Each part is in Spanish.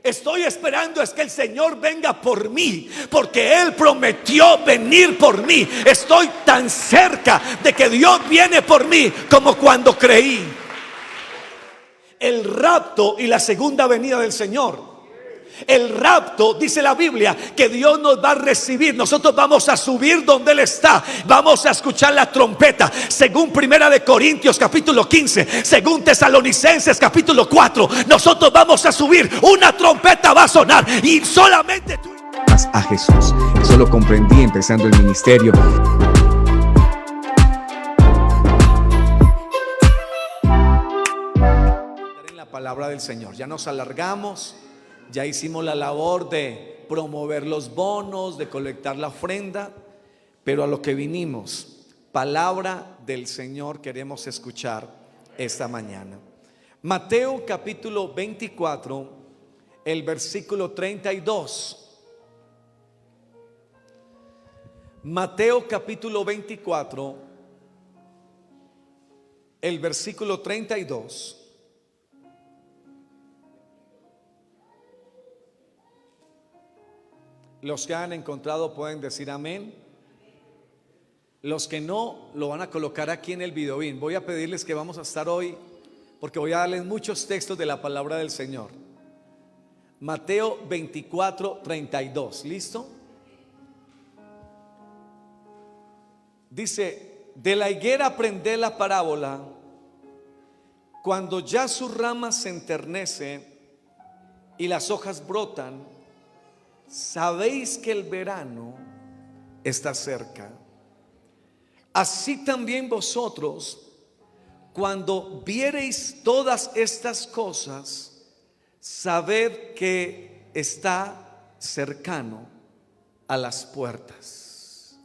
Estoy esperando es que el Señor venga por mí, porque Él prometió venir por mí. Estoy tan cerca de que Dios viene por mí como cuando creí. El rapto y la segunda venida del Señor. El rapto, dice la Biblia, que Dios nos va a recibir. Nosotros vamos a subir donde Él está. Vamos a escuchar la trompeta. Según Primera de Corintios capítulo 15, según Tesalonicenses capítulo 4, nosotros vamos a subir. Una trompeta va a sonar y solamente tú. A Jesús. Eso lo comprendí empezando el ministerio. En la palabra del Señor. Ya nos alargamos. Ya hicimos la labor de promover los bonos, de colectar la ofrenda, pero a lo que vinimos, palabra del Señor queremos escuchar esta mañana. Mateo capítulo 24, el versículo 32. Mateo capítulo 24, el versículo 32. Los que han encontrado pueden decir amén. Los que no, lo van a colocar aquí en el videoín. Voy a pedirles que vamos a estar hoy, porque voy a darles muchos textos de la palabra del Señor. Mateo 24, 32. ¿Listo? Dice: de la higuera aprended la parábola, cuando ya su rama se enternece y las hojas brotan, sabéis que el verano está cerca. Así también vosotros, cuando viereis todas estas cosas, sabed que está cercano a las puertas.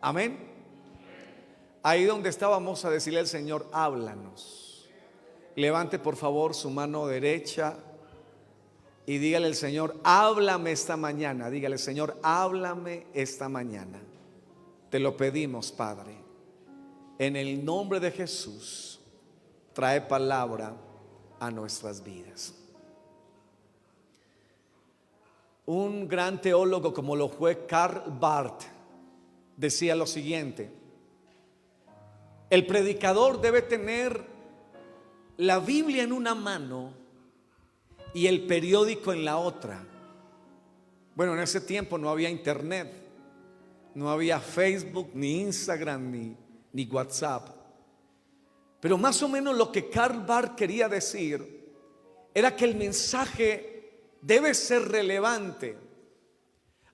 Amén. Ahí donde estábamos a decirle al Señor: háblanos. Levante por favor su mano derecha y dígale al Señor: háblame esta mañana. Dígale: Señor, háblame esta mañana. Te lo pedimos, Padre, en el nombre de Jesús. Trae palabra a nuestras vidas. Un gran teólogo como lo fue Karl Barth decía lo siguiente: el predicador debe tener la Biblia en una mano y el periódico en la otra. Bueno, en ese tiempo no había internet, no había Facebook, ni Instagram, ni WhatsApp. Pero más o menos lo que Karl Barth quería decir era que el mensaje debe ser relevante.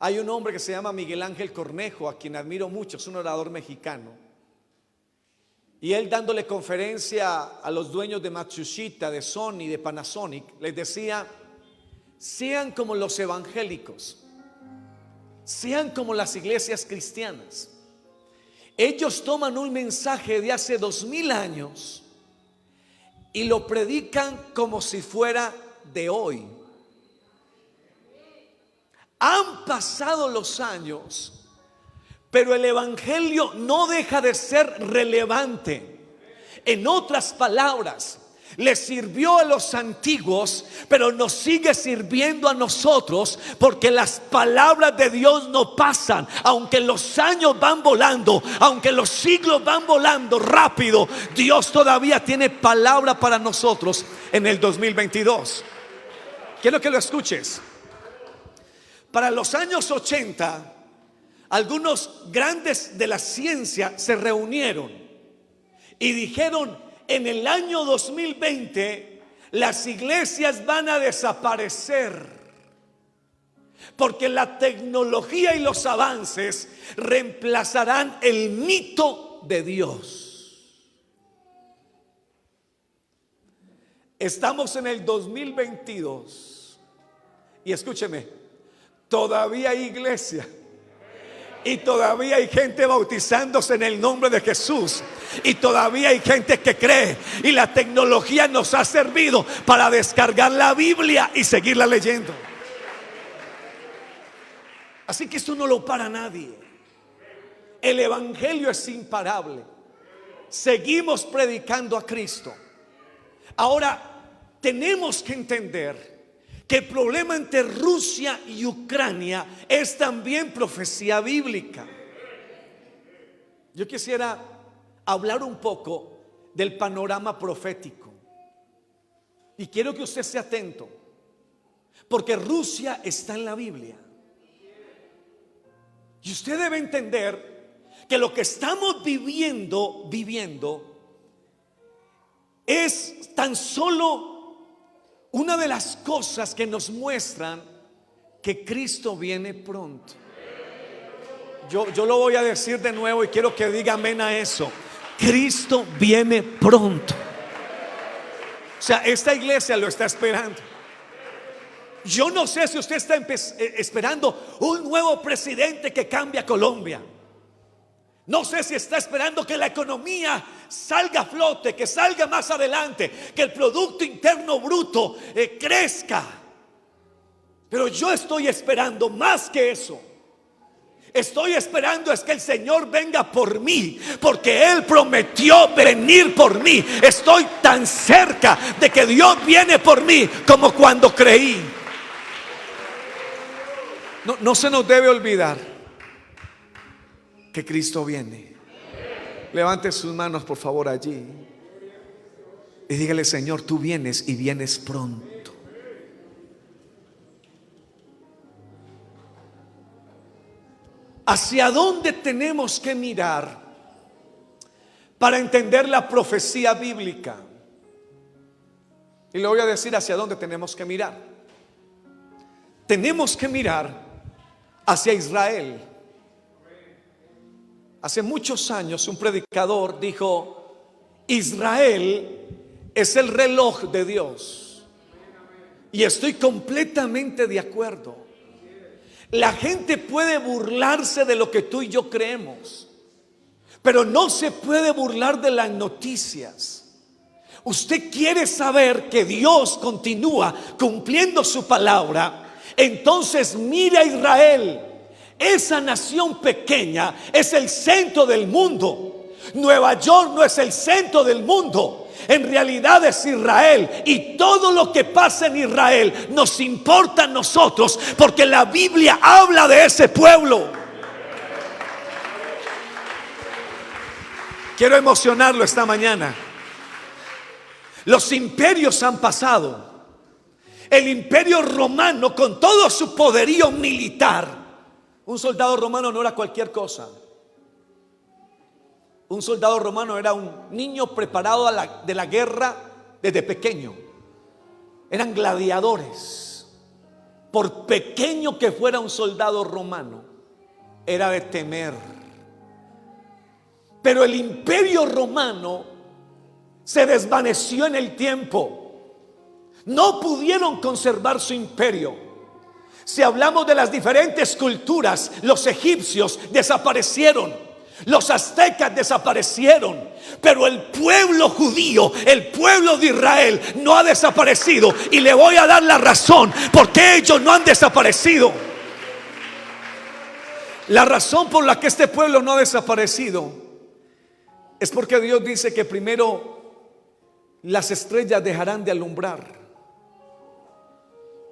Hay un hombre que se llama Miguel Ángel Cornejo, a quien admiro mucho, es un orador mexicano. Y él, dándole conferencia a los dueños de Matsushita, de Sony, de Panasonic, les decía: sean como los evangélicos, sean como las iglesias cristianas. Ellos toman un mensaje de hace 2000 años y lo predican como si fuera de hoy. Han pasado los años, pero el evangelio no deja de ser relevante. En otras palabras, le sirvió a los antiguos, pero nos sigue sirviendo a nosotros, porque las palabras de Dios no pasan. Aunque los años van volando, aunque los siglos van volando rápido, Dios todavía tiene palabra para nosotros en el 2022. Quiero que lo escuches. Para los años 80, algunos grandes de la ciencia se reunieron y dijeron: en el año 2020 las iglesias van a desaparecer, porque la tecnología y los avances reemplazarán el mito de Dios. Estamos en el 2022 y escúcheme, todavía hay iglesia. Y todavía hay gente bautizándose en el nombre de Jesús. Y todavía hay gente que cree. Y la tecnología nos ha servido para descargar la Biblia y seguirla leyendo. Así que esto no lo para nadie. El evangelio es imparable. Seguimos predicando a Cristo. Ahora tenemos que entender que el problema entre Rusia y Ucrania es también profecía bíblica. Yo quisiera hablar un poco del panorama profético y quiero que usted esté atento, porque Rusia está en la Biblia y usted debe entender que lo que estamos viviendo es tan solo una de las cosas que nos muestran que Cristo viene pronto. Yo lo voy a decir de nuevo y quiero que diga amén a eso. Cristo viene pronto. O sea, esta iglesia lo está esperando. Yo no sé si usted está esperando un nuevo presidente que cambie a Colombia. No sé si está esperando que la economía salga a flote, que salga más adelante, que el Producto Interno Bruto crezca. Pero yo estoy esperando más que eso. Estoy esperando es que el Señor venga por mí, porque Él prometió venir por mí. Estoy tan cerca de que Dios viene por mí como cuando creí. No se nos debe olvidar que Cristo viene. Levante sus manos por favor allí y dígale: Señor, tú vienes y vienes pronto. ¿Hacia dónde tenemos que mirar para entender la profecía bíblica? Y le voy a decir hacia dónde tenemos que mirar. Tenemos que mirar hacia Israel. Hace muchos años un predicador dijo: Israel es el reloj de Dios. Y estoy completamente de acuerdo. La gente puede burlarse de lo que tú y yo creemos, pero no se puede burlar de las noticias. Usted quiere saber que Dios continúa cumpliendo su palabra, entonces mire a Israel. Esa nación pequeña es el centro del mundo. Nueva York no es el centro del mundo. En realidad es Israel, y todo lo que pasa en Israel nos importa a nosotros, porque la Biblia habla de ese pueblo. Quiero emocionarlo esta mañana. Los imperios han pasado. El imperio romano, con todo su poderío militar, un soldado romano no era cualquier cosa. Un soldado romano era un niño preparado de la guerra desde pequeño. Eran gladiadores. Por pequeño que fuera un soldado romano, era de temer. Pero el imperio romano se desvaneció en el tiempo. No pudieron conservar su imperio. Si hablamos de las diferentes culturas, los egipcios desaparecieron. Los aztecas desaparecieron, pero el pueblo judío, el pueblo de Israel no ha desaparecido. Y le voy a dar la razón por qué ellos no han desaparecido. La razón por la que este pueblo no ha desaparecido es porque Dios dice que primero las estrellas dejarán de alumbrar,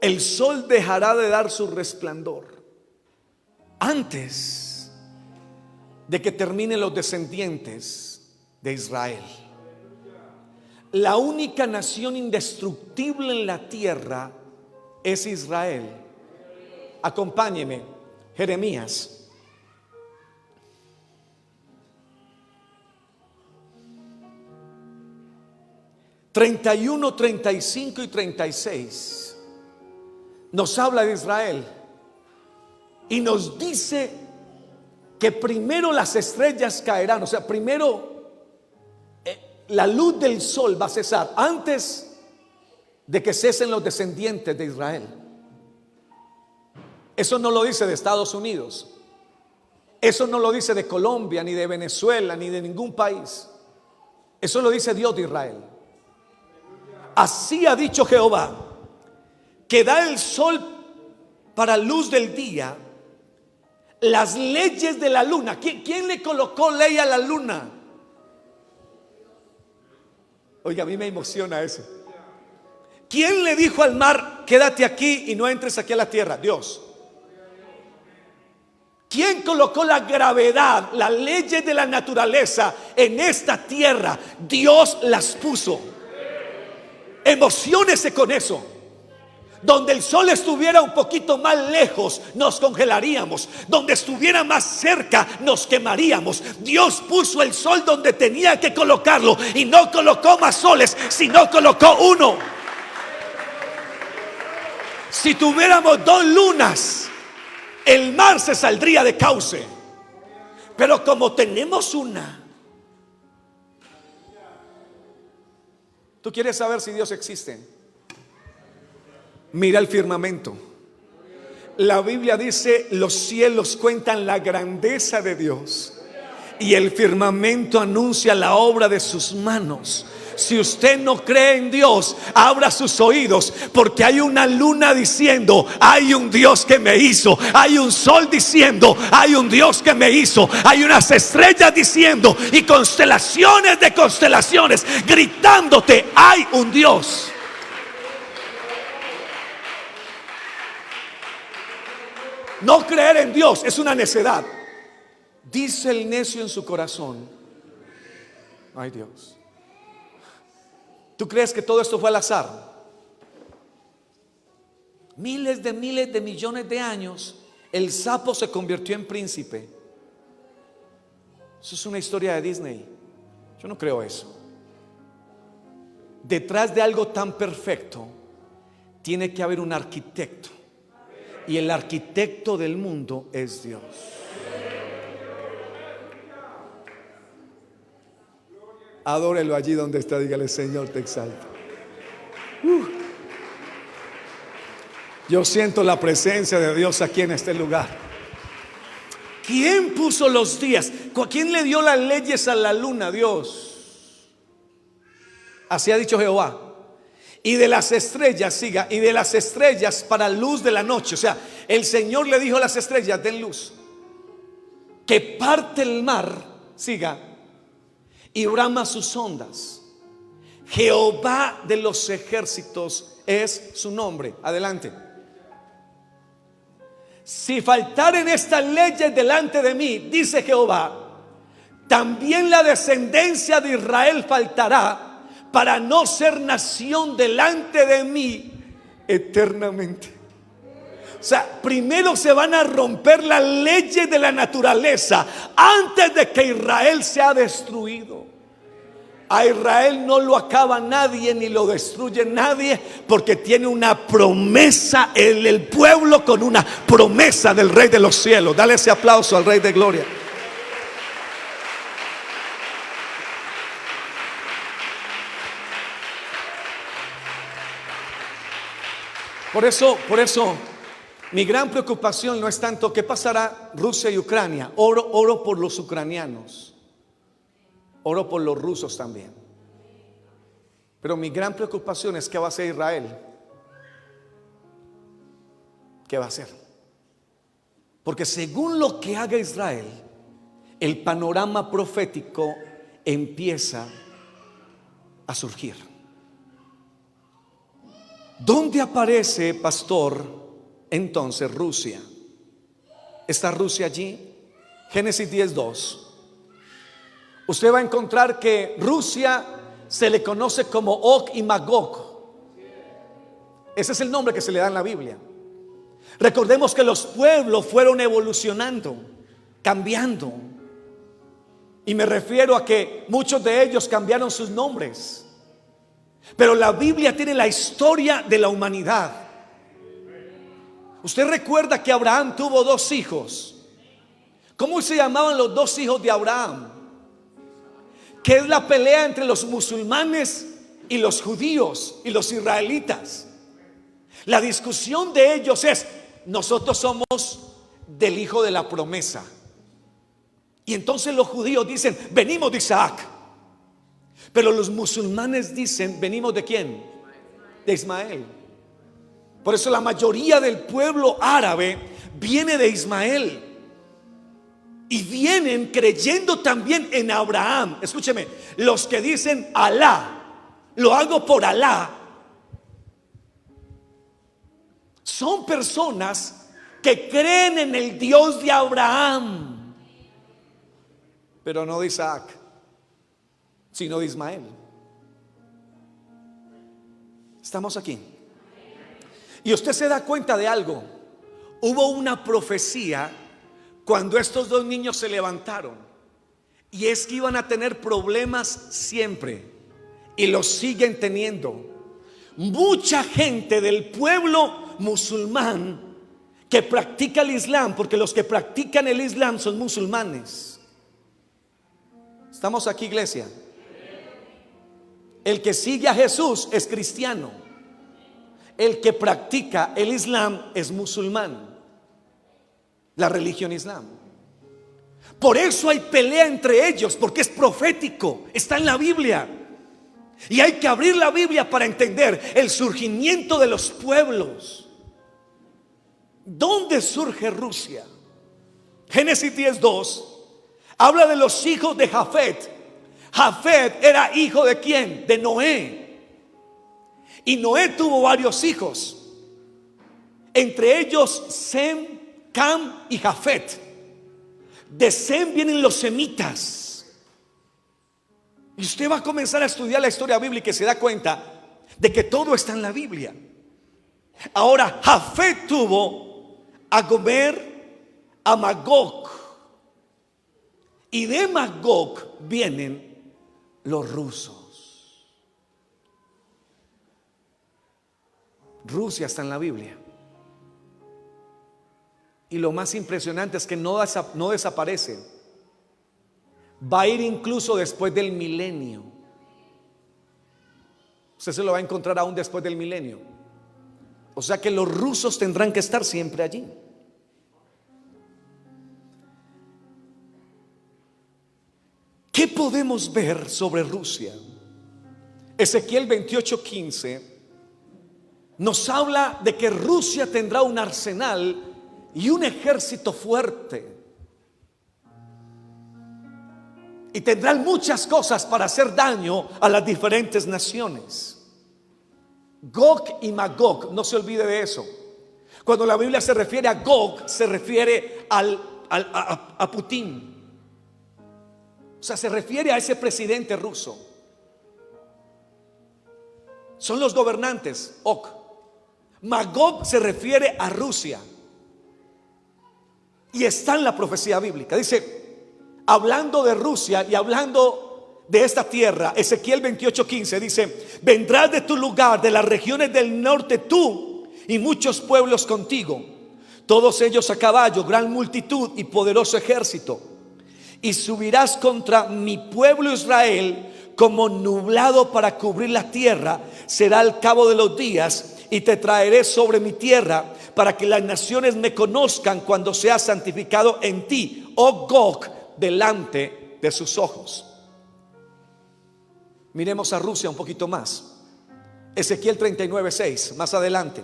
el sol dejará de dar su resplandor antes de que terminen los descendientes de Israel. La única nación indestructible en la tierra es Israel. Acompáñeme, Jeremías. (31, 35 y 36) nos habla de Israel y nos dice que primero las estrellas caerán. O sea, primero la luz del sol va a cesar antes de que cesen los descendientes de Israel. Eso no lo dice de Estados Unidos. Eso no lo dice de Colombia, ni de Venezuela, ni de ningún país. Eso lo dice Dios de Israel. Así ha dicho Jehová, que da el sol para luz del día, las leyes de la luna. ¿Quién le colocó ley a la luna? Oiga, a mí me emociona eso. ¿Quién le dijo al mar, quédate aquí y no entres aquí a la tierra? Dios. ¿Quién colocó la gravedad, las leyes de la naturaleza en esta tierra? Dios las puso. Emociónese con eso. Donde el sol estuviera un poquito más lejos, nos congelaríamos. Donde estuviera más cerca, nos quemaríamos. Dios puso el sol donde tenía que colocarlo, y no colocó más soles, sino colocó uno. Si tuviéramos dos lunas, el mar se saldría de cauce. Pero como tenemos una. ¿Tú quieres saber si Dios existe? Mira el firmamento. La Biblia dice: los cielos cuentan la grandeza de Dios, y el firmamento anuncia la obra de sus manos. Si usted no cree en Dios, abra sus oídos, porque hay una luna diciendo: hay un Dios que me hizo. Hay un sol diciendo: hay un Dios que me hizo. Hay unas estrellas diciendo, y constelaciones de constelaciones gritándote: hay un Dios. No creer en Dios es una necedad. Dice el necio en su corazón: ay, Dios. ¿Tú crees que todo esto fue al azar? Miles de millones de años, el sapo se convirtió en príncipe. Eso es una historia de Disney. Yo no creo eso. Detrás de algo tan perfecto tiene que haber un arquitecto, y el arquitecto del mundo es Dios. Adórelo allí donde está, dígale: Señor, te exalto. Yo siento la presencia de Dios aquí en este lugar. ¿Quién puso los días? ¿Quién le dio las leyes a la luna? Dios. Así ha dicho Jehová. Y de las estrellas, siga, y de las estrellas para luz de la noche. O sea, el Señor le dijo a las estrellas: den luz. Que parte el mar, siga, y brama sus ondas. Jehová de los ejércitos es su nombre. Adelante. Si faltaren estas leyes delante de mí, dice Jehová, también la descendencia de Israel faltará, para no ser nación delante de mí eternamente. O sea, primero se van a romper las leyes de la naturaleza antes de que Israel sea destruido. A Israel no lo acaba nadie ni lo destruye nadie, porque tiene una promesa en el pueblo, con una promesa del Rey de los cielos. Dale ese aplauso al Rey de gloria. Por eso mi gran preocupación no es tanto qué pasará Rusia y Ucrania. Oro por los ucranianos, oro por los rusos también. Pero mi gran preocupación es qué va a hacer Israel. ¿Qué va a hacer? Porque según lo que haga Israel, el panorama profético empieza a surgir. ¿Dónde aparece, pastor, entonces Rusia? ¿Está Rusia allí? Génesis 10:2. Usted va a encontrar que Rusia se le conoce como Og y Magog. Ese es el nombre que se le da en la Biblia. Recordemos que los pueblos fueron evolucionando, cambiando. Y me refiero a que muchos de ellos cambiaron sus nombres. Pero la Biblia tiene la historia de la humanidad. Usted recuerda que Abraham tuvo 2 hijos. ¿Cómo se llamaban los 2 hijos de Abraham? Que es la pelea entre los musulmanes y los judíos y los israelitas. La discusión de ellos es: nosotros somos del hijo de la promesa. Y entonces los judíos dicen: venimos de Isaac. Pero los musulmanes dicen: venimos ¿de quién? De Ismael. Por eso la mayoría del pueblo árabe viene de Ismael. Y vienen creyendo también en Abraham. Escúcheme, los que dicen Alá, lo hago por Alá, son personas que creen en el Dios de Abraham, pero no de Isaac, sino de Ismael. Estamos aquí. Y usted se da cuenta de algo. Hubo una profecía cuando estos dos niños se levantaron, y es que iban a tener problemas siempre, y los siguen teniendo. Mucha gente del pueblo musulmán que practica el Islam, porque los que practican el Islam son musulmanes. ¿Estamos aquí, iglesia? El que sigue a Jesús es cristiano. El que practica el Islam es musulmán, la religión Islam. Por eso hay pelea entre ellos, porque es profético, está en la Biblia. Y hay que abrir la Biblia para entender el surgimiento de los pueblos. ¿Dónde surge Rusia? Génesis 10:2 habla de los hijos de Jafet. Jafet era hijo ¿de quién? De Noé. Y Noé tuvo varios hijos, entre ellos Sem, Cam y Jafet. De Sem vienen los semitas. Y usted va a comenzar a estudiar la historia bíblica y se da cuenta de que todo está en la Biblia. Ahora, Jafet tuvo a Gomer, a Magog, y de Magog vienen los rusos. Rusia está en la Biblia. Y lo más impresionante es que no desaparece. Va a ir incluso después del milenio. Usted se lo va a encontrar aún después del milenio. O sea que los rusos tendrán que estar siempre allí. ¿Qué podemos ver sobre Rusia? Ezequiel 28:15 nos habla de que Rusia tendrá un arsenal y un ejército fuerte. Y tendrán muchas cosas para hacer daño a las diferentes naciones. Gog y Magog, no se olvide de eso. Cuando la Biblia se refiere a Gog, se refiere a Putin. O sea, se refiere a ese presidente ruso. Son los gobernantes, Og. Magog se refiere a Rusia. Y está en la profecía bíblica. Dice, hablando de Rusia y hablando de esta tierra, Ezequiel 28:15 dice: vendrás de tu lugar, de las regiones del norte, tú y muchos pueblos contigo, todos ellos a caballo, gran multitud y poderoso ejército. Y subirás contra mi pueblo Israel como nublado para cubrir la tierra. Será al cabo de los días, y te traeré sobre mi tierra, para que las naciones me conozcan cuando sea santificado en ti, oh Gog, delante de sus ojos. Miremos a Rusia un poquito más. Ezequiel 39:6, más adelante.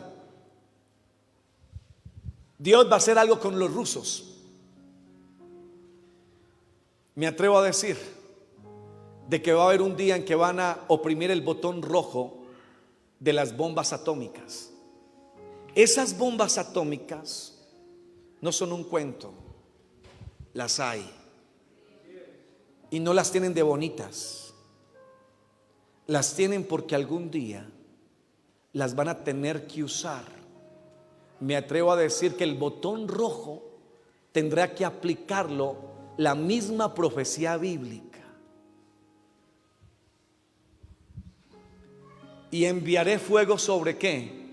Dios va a hacer algo con los rusos. Me atrevo a decir de que va a haber un día en que van a oprimir el botón rojo de las bombas atómicas. Esas bombas atómicas no son un cuento, las hay. Y no las tienen de bonitas, las tienen porque algún día las van a tener que usar. Me atrevo a decir que el botón rojo tendrá que aplicarlo la misma profecía bíblica. Y enviaré fuego sobre ¿qué?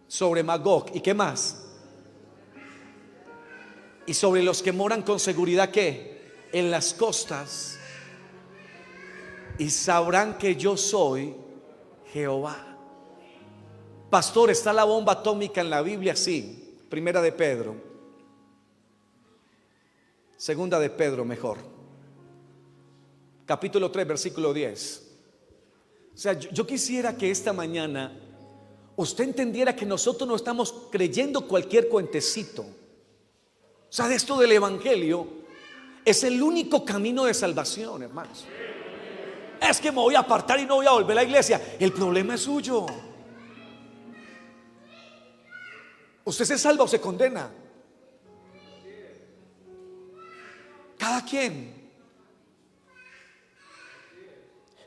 Sobre Magog. ¿Y qué más? Y sobre los que moran con seguridad ¿qué? En las costas. Y sabrán que yo soy Jehová. Pastor, ¿está la bomba atómica en la Biblia? Sí. Primera de Pedro. Segunda de Pedro, mejor. Capítulo 3, versículo 10. O sea, yo quisiera que esta mañana usted entendiera que nosotros no estamos creyendo cualquier cuentecito. O sea, de esto del evangelio es el único camino de salvación, hermanos. Es que me voy a apartar y no voy a volver a la iglesia. El problema es suyo. ¿Usted se salva o se condena? Cada quien.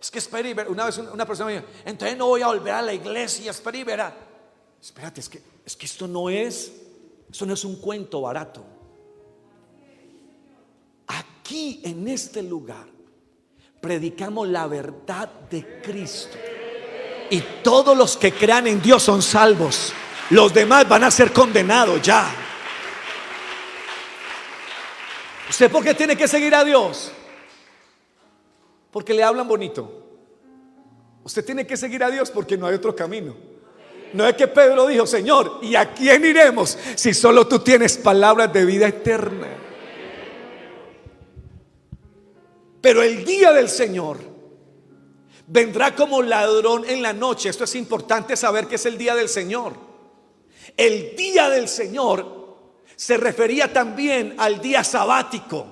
Es que espera y verá. Una vez una persona me dijo: entonces no voy a volver a la iglesia, espera y verá. Espérate, es que esto no es un cuento barato. Aquí en este lugar predicamos la verdad de Cristo, y todos los que crean en Dios son salvos. Los demás van a ser condenados ya. ¿Usted por qué tiene que seguir a Dios? Porque le hablan bonito. Usted tiene que seguir a Dios porque no hay otro camino. No es que Pedro dijo: Señor, ¿y a quién iremos si solo tú tienes palabras de vida eterna? Pero el día del Señor vendrá como ladrón en la noche. Esto es importante saber que es el día del Señor. El día del Señor se refería también al día sabático,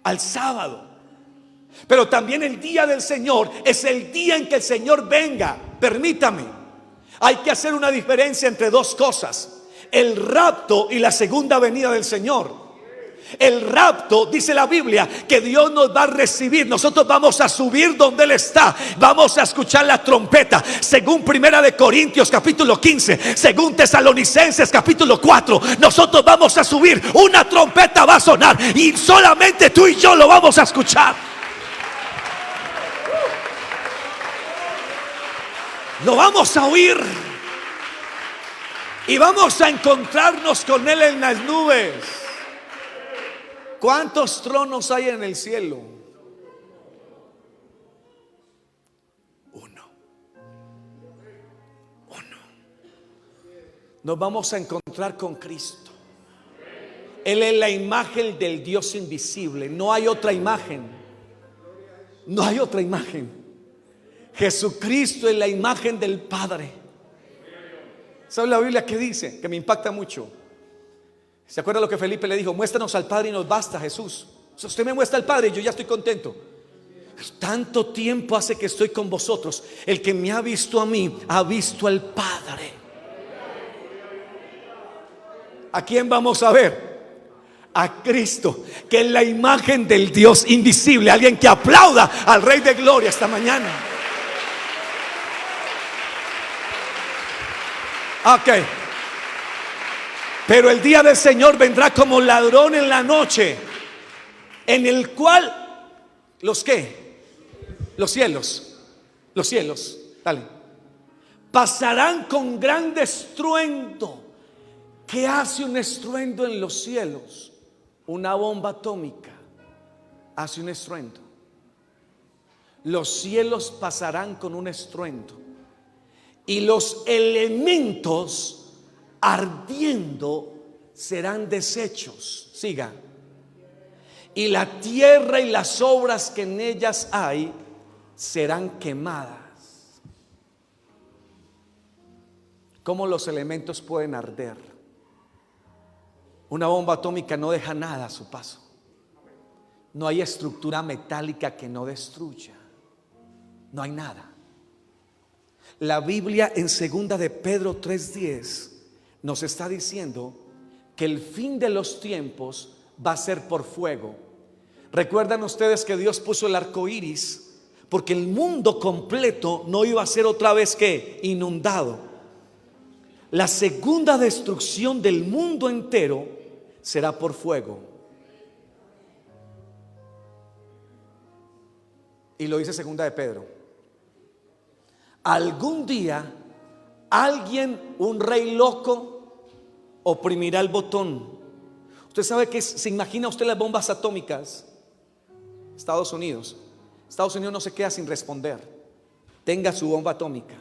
al sábado. Pero también el día del Señor es el día en que el Señor venga. Permítame, hay que hacer una diferencia entre dos cosas: el rapto y la segunda venida del Señor. El rapto, dice la Biblia, que Dios nos va a recibir. Nosotros vamos a subir donde Él está. Vamos a escuchar la trompeta. Según Primera de Corintios capítulo 15, según Tesalonicenses capítulo 4, nosotros vamos a subir. Una trompeta va a sonar y solamente tú y yo lo vamos a escuchar. Lo vamos a oír y vamos a encontrarnos con Él en las nubes. ¿Cuántos tronos hay en el cielo? Uno. Nos vamos a encontrar con Cristo. Él es la imagen del Dios invisible. No hay otra imagen. No hay otra imagen. Jesucristo es la imagen del Padre. ¿Sabe la Biblia qué dice? Que me impacta mucho. ¿Se acuerda lo que Felipe le dijo? Muéstranos al Padre y nos basta, Jesús. Si usted me muestra al Padre, yo ya estoy contento. Tanto tiempo hace que estoy con vosotros. El que me ha visto a mí, ha visto al Padre. ¿A quién vamos a ver? A Cristo, que es la imagen del Dios invisible. Alguien que aplauda al Rey de Gloria esta mañana. Ok. Pero el día del Señor vendrá como ladrón en la noche, en el cual los cielos, dale, pasarán con gran estruendo. ¿Qué hace un estruendo en los cielos? Una bomba atómica hace un estruendo. Los cielos pasarán con un estruendo y los elementos ardiendo serán deshechos. Siga. Y la tierra y las obras que en ellas hay serán quemadas. ¿Cómo los elementos pueden arder? Una bomba atómica no deja nada a su paso. No hay estructura metálica que no destruya. No hay nada. La Biblia en 2 de Pedro 3:10 nos está diciendo que el fin de los tiempos va a ser por fuego. ¿Recuerdan ustedes que Dios puso el arco iris? Porque el mundo completo no iba a ser otra vez que inundado. La segunda destrucción del mundo entero será por fuego. Y lo dice 2 de Pedro. Algún día alguien, un rey loco, oprimirá el botón. Usted sabe que se imagina usted las bombas atómicas. Estados Unidos no se queda sin responder. Tenga su bomba atómica.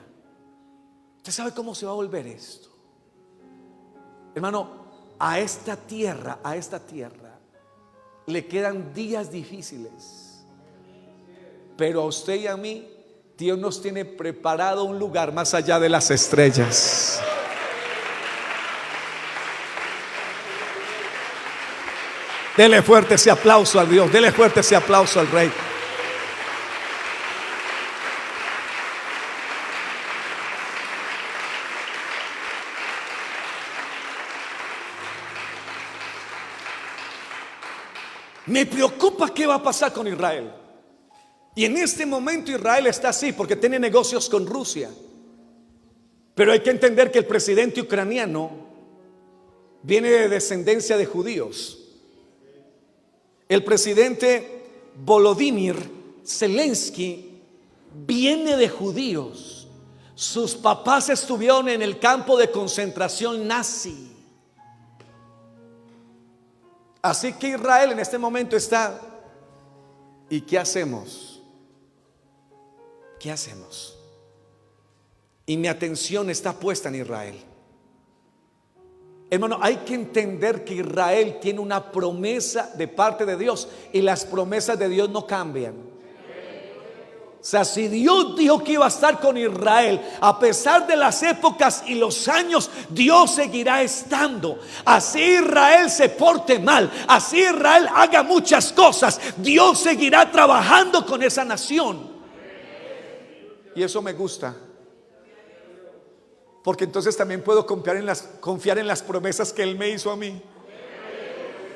¿Usted sabe cómo se va a volver esto? Hermano, a esta tierra le quedan días difíciles. Pero a usted y a mí, Dios nos tiene preparado un lugar más allá de las estrellas. Dele fuerte ese aplauso a Dios. Dele fuerte ese aplauso al Rey. Me preocupa qué va a pasar con Israel. Y en este momento Israel está así porque tiene negocios con Rusia. Pero hay que entender que el presidente ucraniano viene de descendencia de judíos. El presidente Volodymyr Zelensky viene de judíos. Sus papás estuvieron en el campo de concentración nazi. Así que Israel en este momento está. ¿Y qué hacemos? ¿Qué hacemos? Y mi atención está puesta en Israel. Hermano, hay que entender que Israel tiene una promesa de parte de Dios y las promesas de Dios no cambian. O sea, si Dios dijo que iba a estar con Israel, a pesar de las épocas y los años, Dios seguirá estando. Así Israel se porte mal, así Israel haga muchas cosas, Dios seguirá trabajando con esa nación. Y eso me gusta, porque entonces también puedo confiar en las promesas que Él me hizo a mí.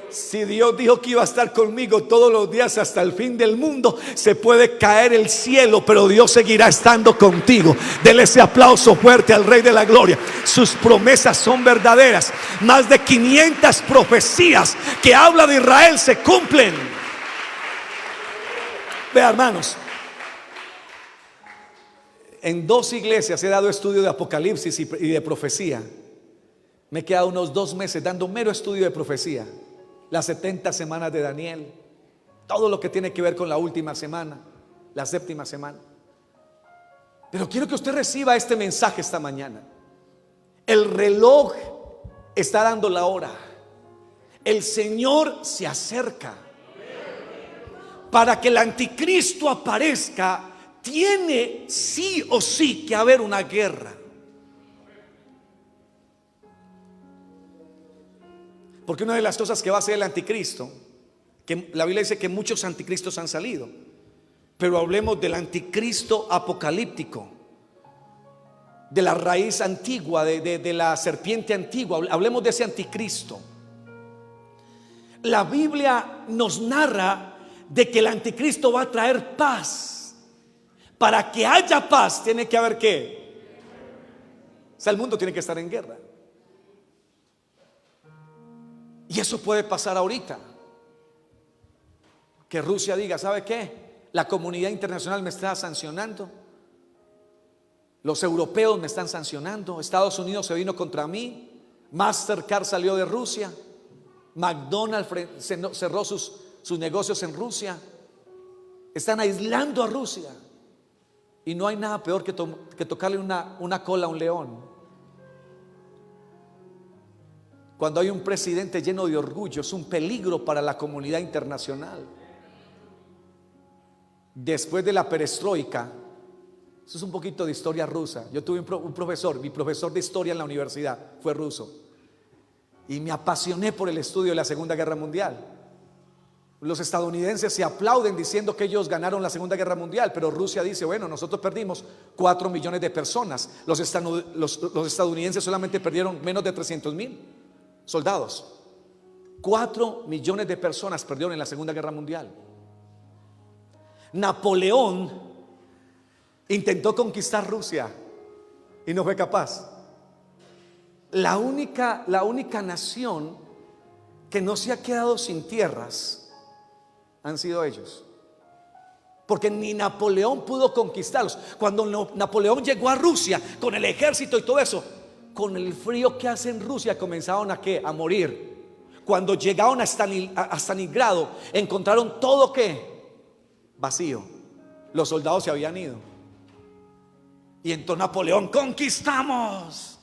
Si Dios dijo que iba a estar conmigo todos los días hasta el fin del mundo, se puede caer el cielo, pero Dios seguirá estando contigo. Dele ese aplauso fuerte al Rey de la Gloria. Sus promesas son verdaderas. Más de 500 profecías que habla de Israel se cumplen. Vea, hermanos, en 2 iglesias he dado estudio de Apocalipsis y de profecía. Me he quedado unos 2 meses dando mero estudio de profecía. Las 70 semanas de Daniel, todo lo que tiene que ver con la última semana, la 7ª semana. Pero quiero que usted reciba este mensaje esta mañana. El reloj está dando la hora. El Señor se acerca. Para que el anticristo aparezca, tiene sí o sí que haber una guerra. Porque una de las cosas que va a hacer el anticristo, que la Biblia dice que muchos anticristos han salido, pero hablemos del anticristo apocalíptico, de la raíz antigua, de la serpiente antigua. Hablemos de ese anticristo. La Biblia nos narra de que el anticristo va a traer paz. Para que haya paz tiene que haber ¿qué? O sea, el mundo tiene que estar en guerra. Y eso puede pasar ahorita. Que Rusia diga, ¿sabe qué? La comunidad internacional me está sancionando. Los europeos me están sancionando. Estados Unidos se vino contra mí. Mastercard salió de Rusia. McDonald's cerró sus negocios en Rusia. Están aislando a Rusia. Y no hay nada peor que tocarle una cola a un león. Cuando hay un presidente lleno de orgullo, es un peligro para la comunidad internacional. Después de la perestroika, eso es un poquito de historia rusa. Yo tuve un profesor, mi profesor de historia en la universidad fue ruso, y me apasioné por el estudio de la Segunda Guerra Mundial. Los estadounidenses se aplauden diciendo que ellos ganaron la Segunda Guerra Mundial, pero Rusia dice, bueno, nosotros perdimos 4 millones de personas. Los estadounidenses solamente perdieron menos de 300,000 soldados. 4 millones de personas perdieron en la Segunda Guerra Mundial. Napoleón intentó conquistar Rusia y no fue capaz. La única nación que no se ha quedado sin tierras han sido ellos, porque ni Napoleón pudo conquistarlos. Cuando Napoleón llegó a Rusia con el ejército y todo eso, con el frío que hace en Rusia comenzaron a morir. Cuando llegaron a Stalingrado, encontraron todo vacío. Los soldados se habían ido. Y entonces Napoleón, conquistamos.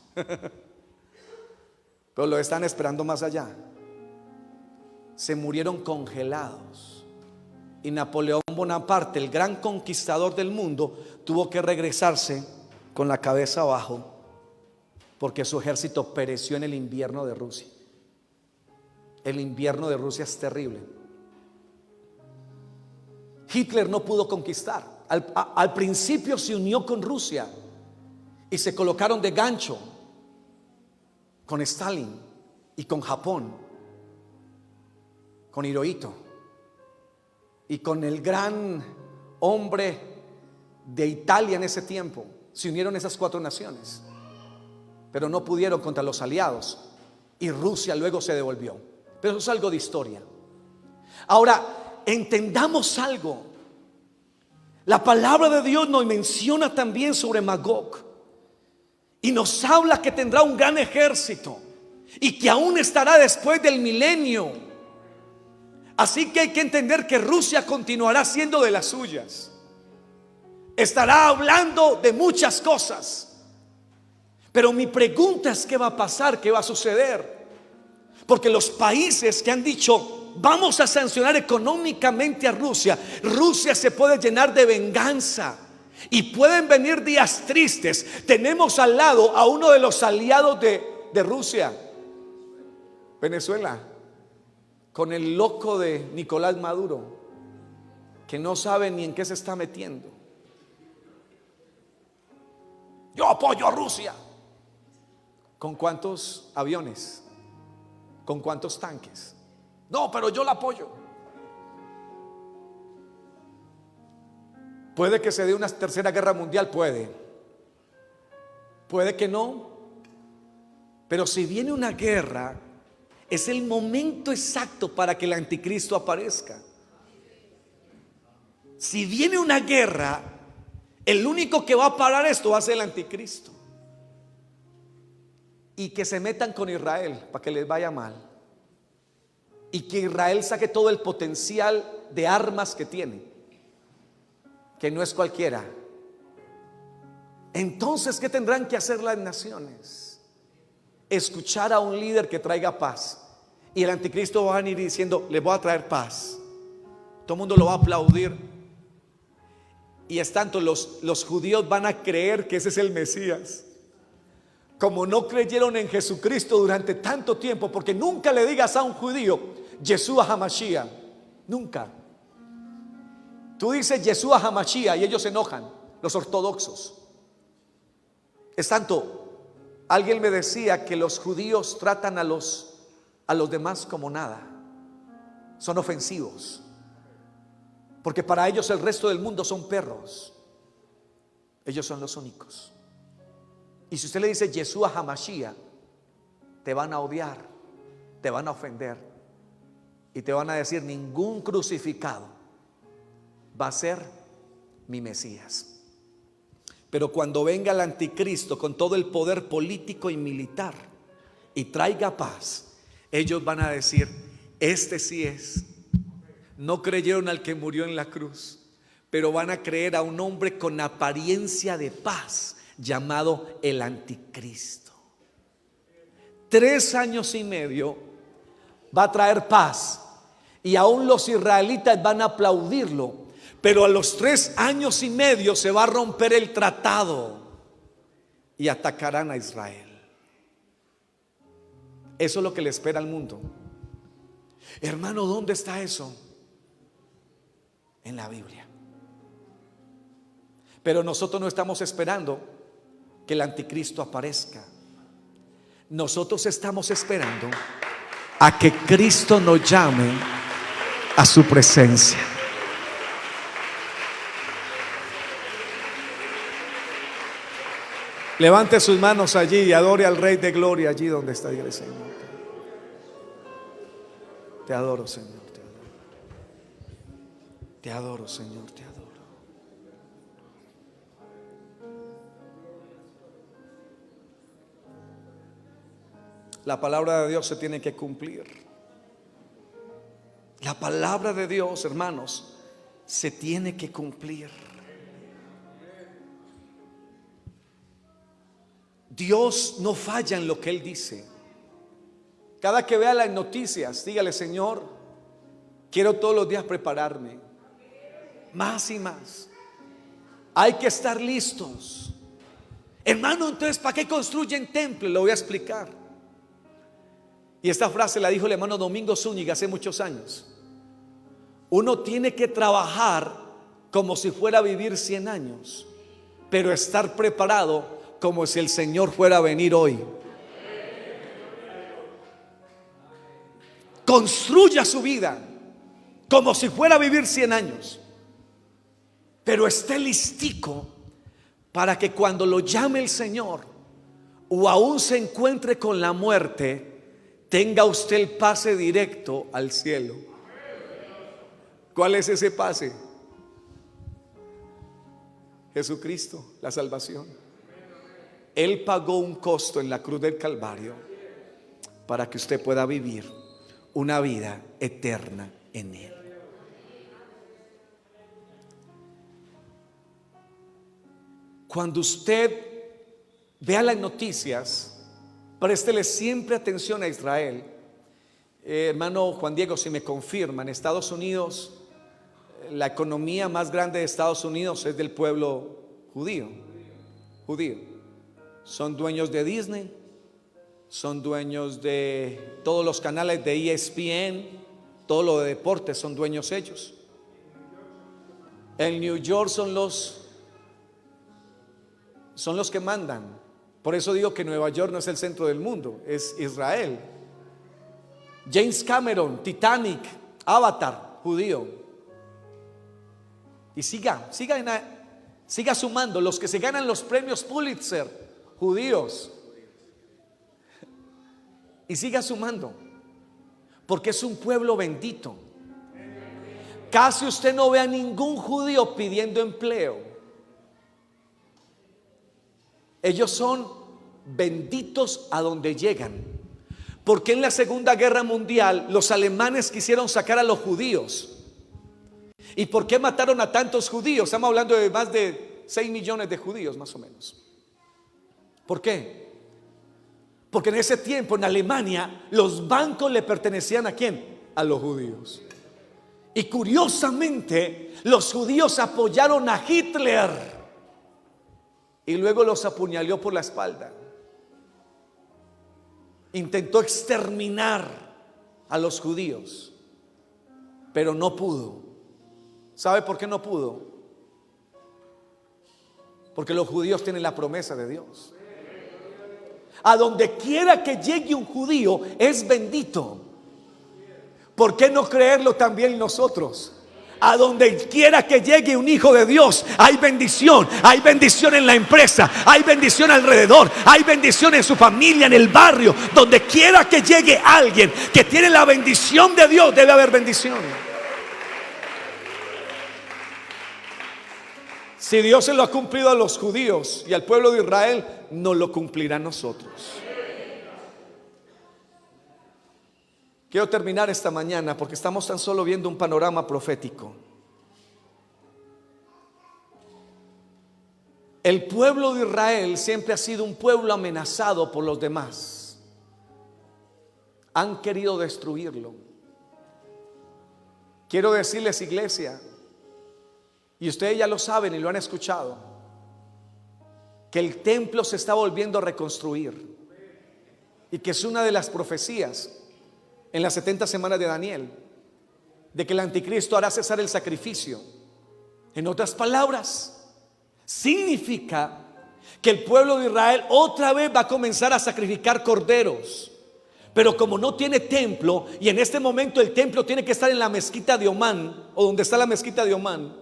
Pero lo están esperando más allá. Se murieron congelados. Y Napoleón Bonaparte, el gran conquistador del mundo, tuvo que regresarse con la cabeza abajo, porque su ejército pereció en el invierno de Rusia. El invierno de Rusia es terrible. Hitler no pudo conquistar. Al principio se unió con Rusia y se colocaron de gancho con Stalin y con Japón, con Hirohito. y con el gran hombre de Italia en ese tiempo se unieron esas 4 naciones, pero no pudieron contra los aliados y Rusia luego se devolvió. Pero eso es algo de historia. Ahora, entendamos algo. La palabra de Dios nos menciona también sobre Magog y nos habla que tendrá un gran ejército y que aún estará después del milenio. Así que hay que entender que Rusia continuará siendo de las suyas. Estará hablando de muchas cosas. Pero mi pregunta es: ¿qué va a pasar? ¿Qué va a suceder? Porque los países que han dicho vamos a sancionar económicamente a Rusia, Rusia se puede llenar de venganza y pueden venir días tristes. Tenemos al lado a uno de los aliados de Rusia, Venezuela, con el loco de Nicolás Maduro, que no sabe ni en qué se está metiendo. Yo apoyo a Rusia. ¿Con cuántos aviones? ¿Con cuántos tanques? No, pero yo la apoyo. Puede que se dé una tercera guerra mundial, puede que no. Pero si viene una guerra, es el momento exacto para que el anticristo aparezca. Si viene una guerra, el único que va a parar esto va a ser el anticristo. Y que se metan con Israel para que les vaya mal, y que Israel saque todo el potencial de armas que tiene, que no es cualquiera. Entonces, ¿qué tendrán que hacer las naciones? Escuchar a un líder que traiga paz. Y el anticristo va a venir diciendo: les voy a traer paz. Todo el mundo lo va a aplaudir. Y es tanto, los judíos van a creer que ese es el Mesías. Como no creyeron en Jesucristo durante tanto tiempo, porque nunca le digas a un judío Yeshua HaMashiach, nunca. Tú dices Yeshua HaMashiach y ellos se enojan, los ortodoxos. Es tanto, alguien me decía que los judíos tratan a los demás como nada, son ofensivos, porque para ellos el resto del mundo son perros, ellos son los únicos. Y si usted le dice Yeshua HaMashiach, te van a odiar, te van a ofender y te van a decir: ningún crucificado va a ser mi Mesías. Pero cuando venga el anticristo con todo el poder político y militar y traiga paz, ellos van a decir: este sí es. No creyeron al que murió en la cruz, pero van a creer a un hombre con apariencia de paz, llamado el anticristo. 3 años y medio va a traer paz, y aún los israelitas van a aplaudirlo. Pero a los 3 años y medio se va a romper el tratado y atacarán a Israel. Eso es lo que le espera al mundo. Hermano, ¿dónde está eso? En la Biblia. Pero nosotros no estamos esperando que el anticristo aparezca. Nosotros estamos esperando a que Cristo nos llame a su presencia. Levante sus manos allí y adore al Rey de Gloria allí donde está, el Señor. Te adoro, Señor, te adoro. Te adoro, Señor, te adoro. La palabra de Dios se tiene que cumplir. La palabra de Dios, hermanos, se tiene que cumplir. Dios no falla en lo que Él dice. Cada que vea las noticias, dígale: Señor, quiero todos los días prepararme más y más. Hay que estar listos. Hermano, entonces ¿para qué construyen templos? Lo voy a explicar. Y esta frase la dijo el hermano Domingo Zúñiga hace muchos años. Uno tiene que trabajar como si fuera a vivir 100 años, pero estar preparado como si el Señor fuera a venir hoy. Construya su vida, como si fuera a vivir 100 años, pero esté listico para que cuando lo llame el Señor o aún se encuentre con la muerte, tenga usted el pase directo al cielo. ¿Cuál es ese pase? Jesucristo, la salvación. Él pagó un costo en la cruz del Calvario para que usted pueda vivir una vida eterna en Él. Cuando usted vea las noticias, préstele siempre atención a Israel. Hermano Juan Diego, si me confirma, en Estados Unidos, la economía más grande de Estados Unidos es del pueblo judío. Son dueños de Disney, son dueños de todos los canales de ESPN, todo lo de deportes son dueños ellos. En New York son los que mandan. Por eso digo que Nueva York no es el centro del mundo, es Israel. James Cameron, Titanic, Avatar, judío. Y siga sumando. Los que se ganan los premios Pulitzer, judíos. Y siga sumando, porque es un pueblo bendito. Casi usted no ve a ningún judío pidiendo empleo. Ellos son benditos a donde llegan. Porque en la Segunda Guerra Mundial los alemanes quisieron sacar a los judíos. ¿Y por qué mataron a tantos judíos? Estamos hablando de más de 6 millones de judíos más o menos. ¿Por qué? Porque en ese tiempo en Alemania los bancos le pertenecían ¿a quién? A los judíos. Y curiosamente los judíos apoyaron a Hitler y luego los apuñaló por la espalda. Intentó exterminar a los judíos, pero no pudo. ¿Sabe por qué no pudo? Porque los judíos tienen la promesa de Dios. A donde quiera que llegue un judío es bendito. ¿Por qué no creerlo también nosotros? A donde quiera que llegue un hijo de Dios, hay bendición en la empresa, hay bendición alrededor, hay bendición en su familia, en el barrio. Donde quiera que llegue alguien que tiene la bendición de Dios, debe haber bendición. Si Dios se lo ha cumplido a los judíos y al pueblo de Israel, nos lo cumplirá a nosotros. Quiero terminar esta mañana porque estamos tan solo viendo un panorama profético. El pueblo de Israel siempre ha sido un pueblo amenazado por los demás. Han querido destruirlo. Quiero decirles, iglesia, y ustedes ya lo saben y lo han escuchado, que el templo se está volviendo a reconstruir y que es una de las profecías en las 70 semanas de Daniel, de que el anticristo hará cesar el sacrificio. En otras palabras, significa que el pueblo de Israel otra vez va a comenzar a sacrificar corderos. Pero como no tiene templo, y en este momento el templo tiene que estar en la mezquita de Omán, o donde está la mezquita de Omán,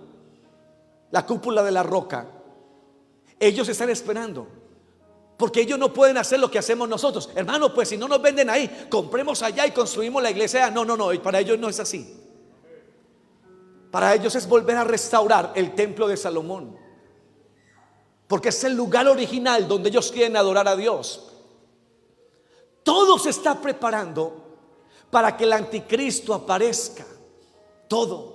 la cúpula de la roca, ellos están esperando. Porque ellos no pueden hacer lo que hacemos nosotros. Hermano, pues si no nos venden ahí, compremos allá y construimos la iglesia. No, para ellos no es así. Para ellos es volver a restaurar el templo de Salomón, porque es el lugar original donde ellos quieren adorar a Dios. Todo se está preparando para que el anticristo aparezca. Todo.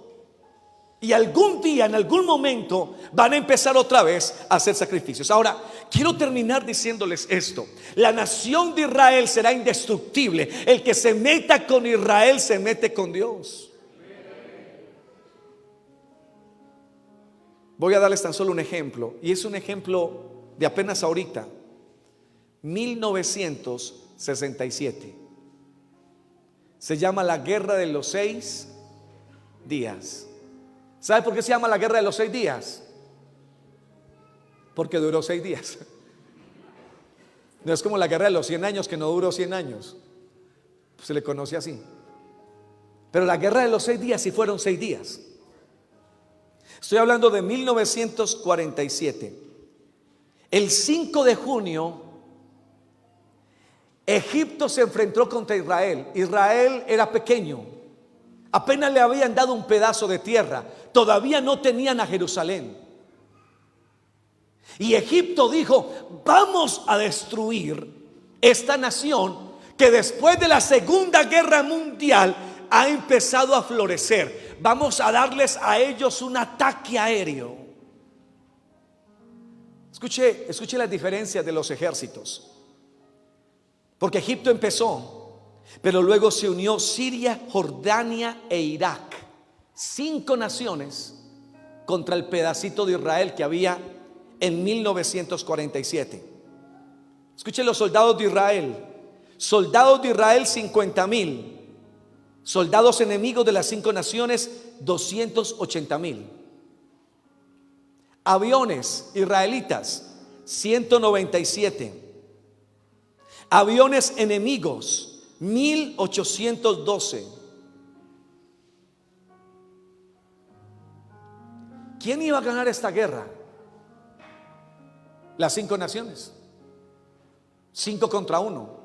Y algún día, en algún momento, van a empezar otra vez a hacer sacrificios. Ahora, quiero terminar diciéndoles esto. La nación de Israel será indestructible. El que se meta con Israel se mete con Dios. Voy a darles tan solo un ejemplo, y es un ejemplo de apenas ahorita. 1967. Se llama la Guerra de los 6 días. ¿Sabe por qué se llama la Guerra de los 6 días? Porque duró 6 días. No es como la Guerra de los 100 años, que no duró 100 años. Se le conoce así. Pero la guerra de los 6 días sí fueron 6 días. Estoy hablando de 1947. El 5 de junio, Egipto se enfrentó contra Israel. Israel era pequeño. Apenas le habían dado un pedazo de tierra. Todavía no tenían a Jerusalén. Y Egipto dijo: vamos a destruir esta nación que después de la Segunda Guerra Mundial ha empezado a florecer. Vamos a darles a ellos un ataque aéreo. Escuche las diferencias de los ejércitos. Porque Egipto empezó, pero luego se unió Siria, Jordania e Irak. 5 naciones contra el pedacito de Israel que había en 1947. Escuchen los soldados de Israel. Soldados de Israel 50,000. Soldados enemigos de las 5 naciones 280,000. Aviones israelitas 197. Aviones enemigos 1812. ¿Quién iba a ganar esta guerra? Las 5 naciones. 5 contra 1.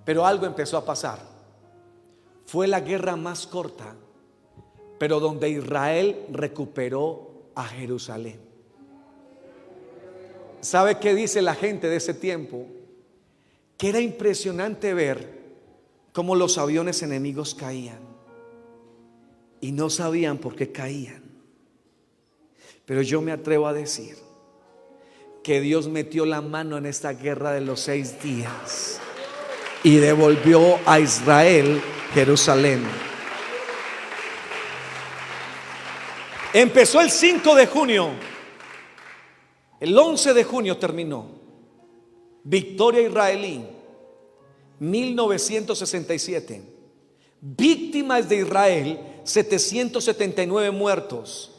Pero algo empezó a pasar. Fue la guerra más corta, pero donde Israel recuperó a Jerusalén. ¿Sabe qué dice la gente de ese tiempo? Que era impresionante ver cómo los aviones enemigos caían y no sabían por qué caían. Pero yo me atrevo a decir que Dios metió la mano en esta guerra de los 6 días y devolvió a Israel Jerusalén. Empezó el 5 de junio. El 11 de junio terminó. Victoria israelí, 1967. Víctimas de Israel, 779 muertos,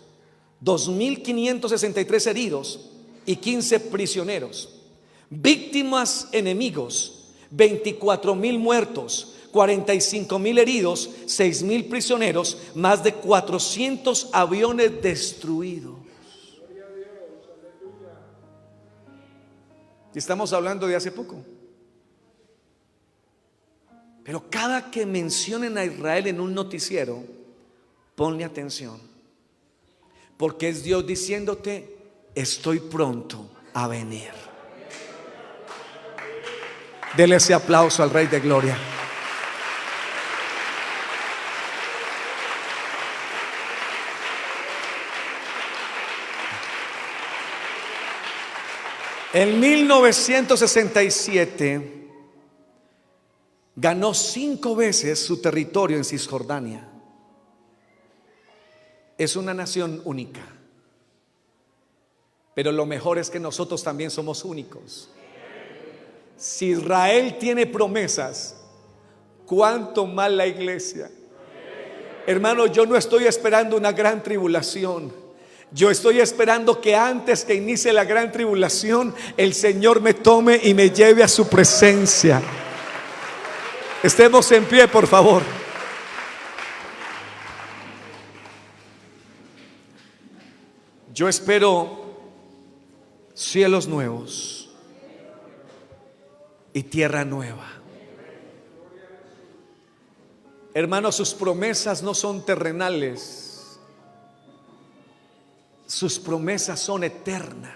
2,563 heridos y 15 prisioneros. Víctimas enemigos, 24,000 muertos, 45,000 heridos, 6,000 prisioneros, más de 400 aviones destruidos. Y estamos hablando de hace poco. Pero cada que mencionen a Israel en un noticiero, ponle atención, porque es Dios diciéndote: estoy pronto a venir. Dele ese aplauso al Rey de Gloria. En 1967 ganó 5 veces su territorio en Cisjordania. Es una nación única. Pero lo mejor es que nosotros también somos únicos. Si Israel tiene promesas, ¿cuánto más la iglesia? Hermano, yo no estoy esperando una gran tribulación. Yo estoy esperando que antes que inicie la gran tribulación, el Señor me tome y me lleve a su presencia. Estemos en pie, por favor. Yo espero cielos nuevos y tierra nueva. Hermanos, sus promesas no son terrenales. Sus promesas son eternas.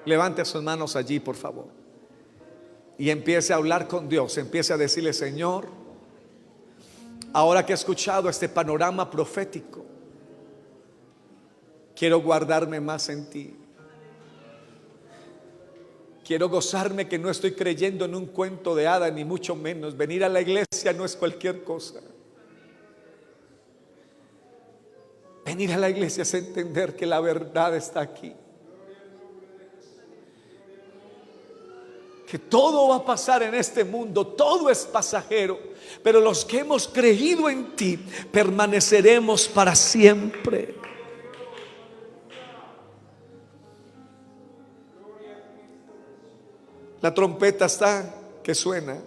Levante sus manos allí, por favor, y empiece a hablar con Dios. Empiece a decirle: Señor, ahora que he escuchado este panorama profético, quiero guardarme más en ti. Quiero gozarme que no estoy creyendo en un cuento de hadas, ni mucho menos. Venir a la iglesia no es cualquier cosa. Venir a la iglesia es entender que la verdad está aquí, que todo va a pasar en este mundo, todo es pasajero, pero los que hemos creído en ti permaneceremos para siempre. La trompeta está que suena.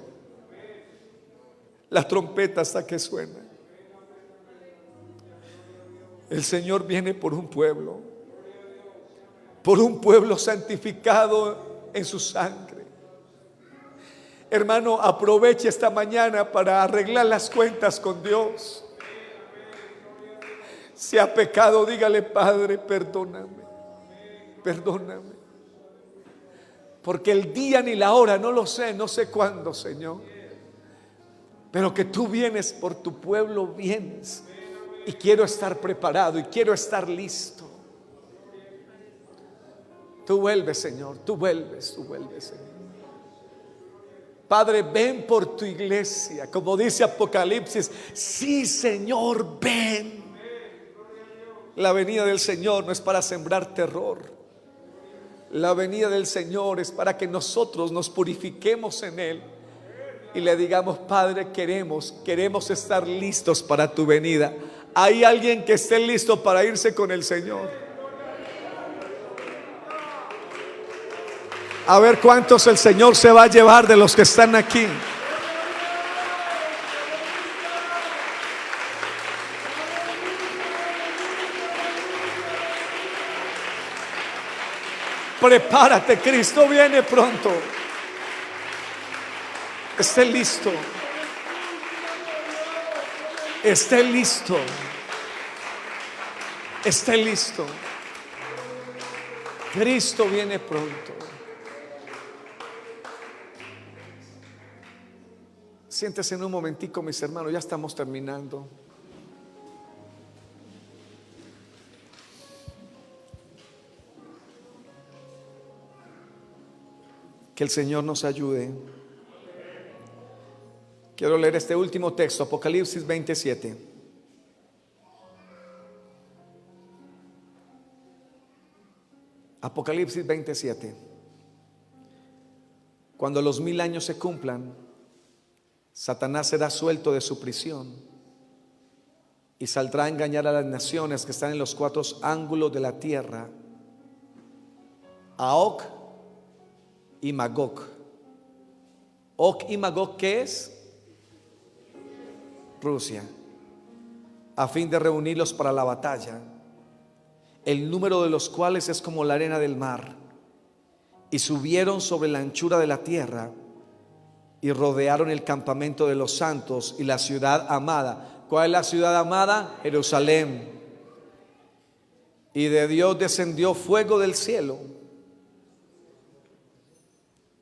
la trompeta hasta que suena. El Señor viene por un pueblo santificado en su sangre. Hermano, aproveche esta mañana para arreglar las cuentas con Dios. Si ha pecado, dígale: Padre, perdóname, perdóname. Porque el día ni la hora no lo sé, no sé cuándo, Señor. Pero que tú vienes por tu pueblo, vienes. Y quiero estar preparado y quiero estar listo. Tú vuelves, Señor, tú vuelves, Señor. Padre, ven por tu iglesia, como dice Apocalipsis. Sí, Señor, ven. La venida del Señor no es para sembrar terror. La venida del Señor es para que nosotros nos purifiquemos en Él y le digamos: Padre, queremos estar listos para tu venida. ¿Hay alguien que esté listo para irse con el Señor? A ver cuántos el Señor se va a llevar de los que están aquí. Prepárate, Cristo viene pronto. Esté listo. Esté listo. Esté listo. Cristo viene pronto. Siéntese en un momentico, mis hermanos, ya estamos terminando. Que el Señor nos ayude. Quiero leer este último texto, Apocalipsis 27. Apocalipsis 27. Cuando los 1000 años se cumplan, Satanás será suelto de su prisión y saldrá a engañar a las naciones que están en los 4 ángulos de la tierra, a Og y Magog. Og y Magog, ¿qué es? Rusia. A fin de reunirlos para la batalla, el número de los cuales es como la arena del mar. Y subieron sobre la anchura de la tierra y rodearon el campamento de los santos y la ciudad amada. ¿Cuál es la ciudad amada? Jerusalén. Y de Dios descendió fuego del cielo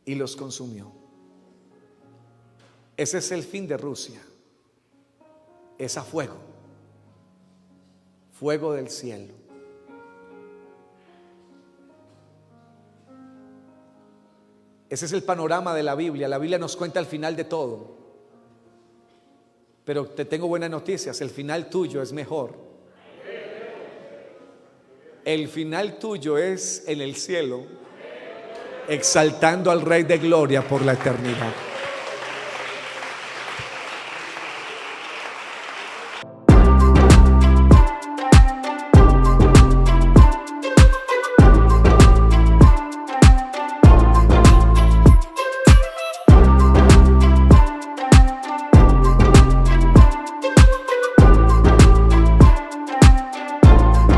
y los consumió. Ese es el fin de Rusia. Es a fuego. Fuego del cielo. Ese es el panorama de la Biblia. La Biblia nos cuenta el final de todo. Pero te tengo buenas noticias. El final tuyo es mejor. El final tuyo es en el cielo, exaltando al Rey de Gloria por la eternidad.